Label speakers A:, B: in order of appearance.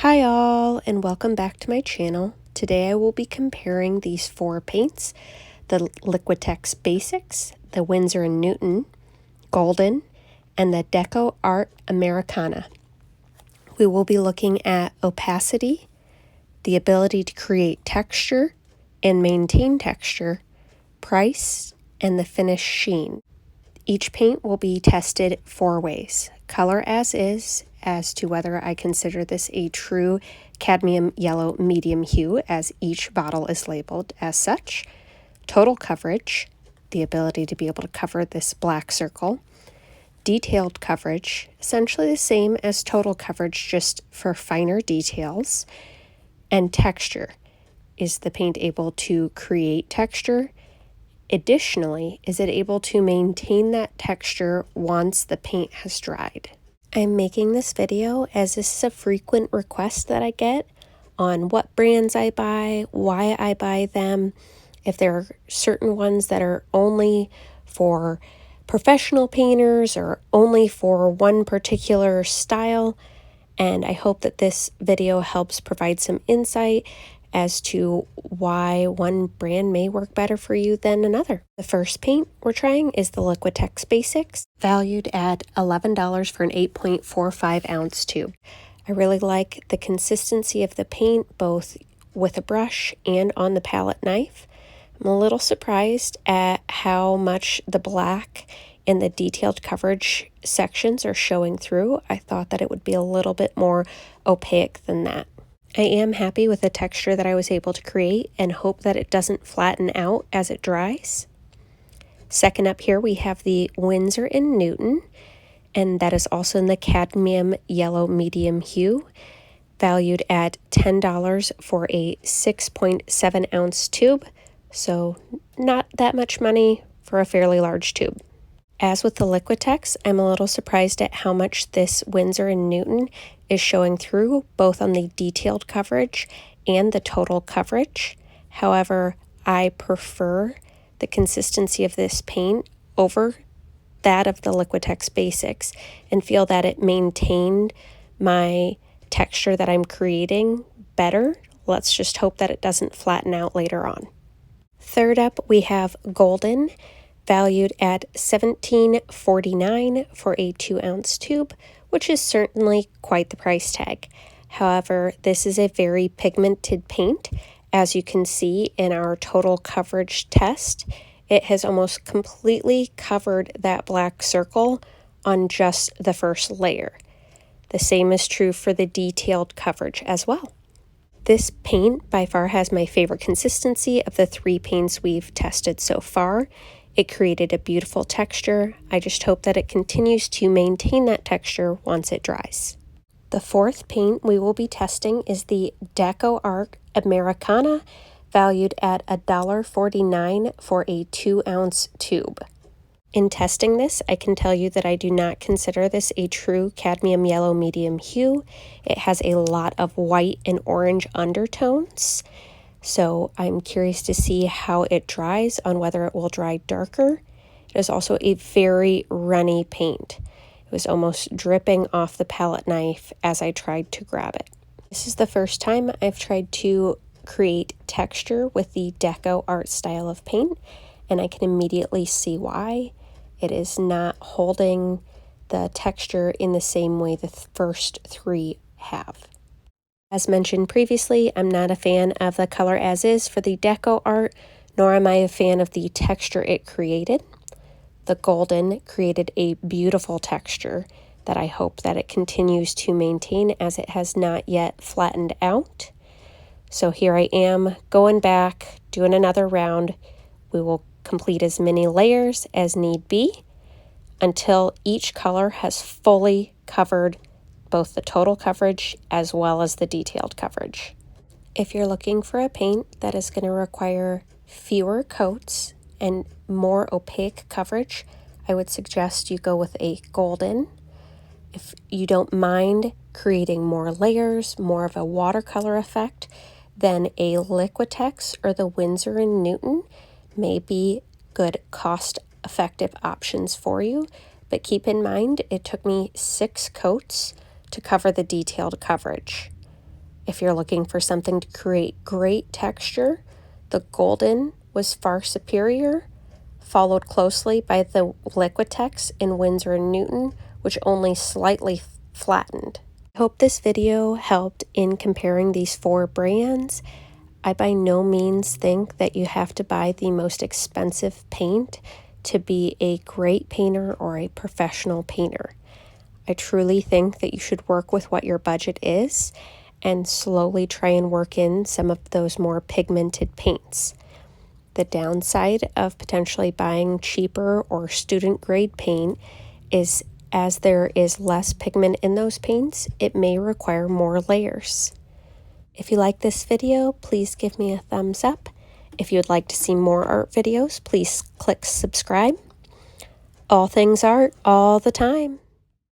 A: Hi all, and welcome back to my channel. Today I will be comparing these four paints, the Liquitex Basics, the Winsor Newton, Golden, and the Deco Arc Americana. We will be looking at opacity, the ability to create texture and maintain texture, price, and the finish sheen. Each paint will be tested 4 ways. Color as is, as to whether I consider this a true cadmium yellow medium hue, as each bottle is labeled as such. Total coverage, the ability to be able to cover this black circle. Detailed coverage, essentially the same as total coverage, just for finer details. And texture, is the paint able to create texture? Additionally, is it able to maintain that texture once the paint has dried? I'm making this video as this is a frequent request that I get on what brands I buy, why I buy them, if there are certain ones that are only for professional painters or only for one particular style, and I hope that this video helps provide some insight as to why one brand may work better for you than another. The first paint we're trying is the Liquitex Basics, valued at $11 for an 8.45 ounce tube. I really like the consistency of the paint, both with a brush and on the palette knife. I'm a little surprised at how much the black and the detailed coverage sections are showing through. I thought that it would be a little bit more opaque than that. I am happy with the texture that I was able to create and hope that it doesn't flatten out as it dries. Second up here we have the Winsor Newton, and that is also in the cadmium yellow medium hue, valued at $10 for a 6.7 ounce tube, so not that much money for a fairly large tube. As with the Liquitex, I'm a little surprised at how much this Winsor & Newton is showing through, both on the detailed coverage and the total coverage. However, I prefer the consistency of this paint over that of the Liquitex Basics and feel that it maintained my texture that I'm creating better. Let's just hope that it doesn't flatten out later on. Third up, we have Golden, valued at $17.49 for a 2 ounce tube, which is certainly quite the price tag. However, this is a very pigmented paint. As you can see in our total coverage test, it has almost completely covered that black circle on just the first layer. The same is true for the detailed coverage as well. This paint by far has my favorite consistency of the 3 paints we've tested so far. It created a beautiful texture. I just hope that it continues to maintain that texture once it dries. The fourth paint we will be testing is the Deco Arc Americana, valued at $1.49 for a 2 ounce tube. In testing this, I can tell you that I do not consider this a true cadmium yellow medium hue. It has a lot of white and orange undertones. So I'm curious to see how it dries, on whether it will dry darker. It is also a very runny paint. It was almost dripping off the palette knife as I tried to grab it. This is the first time I've tried to create texture with the Deco Art style of paint, and I can immediately see why. It is not holding the texture in the same way the first 3 have. As mentioned previously, I'm not a fan of the color as is for the Deco Art, nor am I a fan of the texture it created. The Golden created a beautiful texture that I hope that it continues to maintain, as it has not yet flattened out. So here I am going back, doing another round. We will complete as many layers as need be until each color has fully covered both the total coverage as well as the detailed coverage. If you're looking for a paint that is going to require fewer coats and more opaque coverage, I would suggest you go with a Golden. If you don't mind creating more layers, more of a watercolor effect, then a Liquitex or the Winsor & Newton may be good cost-effective options for you. But keep in mind, it took me 6 coats to cover the detailed coverage. If you're looking for something to create great texture, the Golden was far superior, followed closely by the Liquitex in Winsor & Newton, which only slightly flattened. I hope this video helped in comparing these 4 brands. I by no means think that you have to buy the most expensive paint to be a great painter or a professional painter. I truly think that you should work with what your budget is and slowly try and work in some of those more pigmented paints. The downside of potentially buying cheaper or student grade paint is, as there is less pigment in those paints, it may require more layers. If you like this video, please give me a thumbs up. If you would like to see more art videos, please click subscribe. All things art, all the time.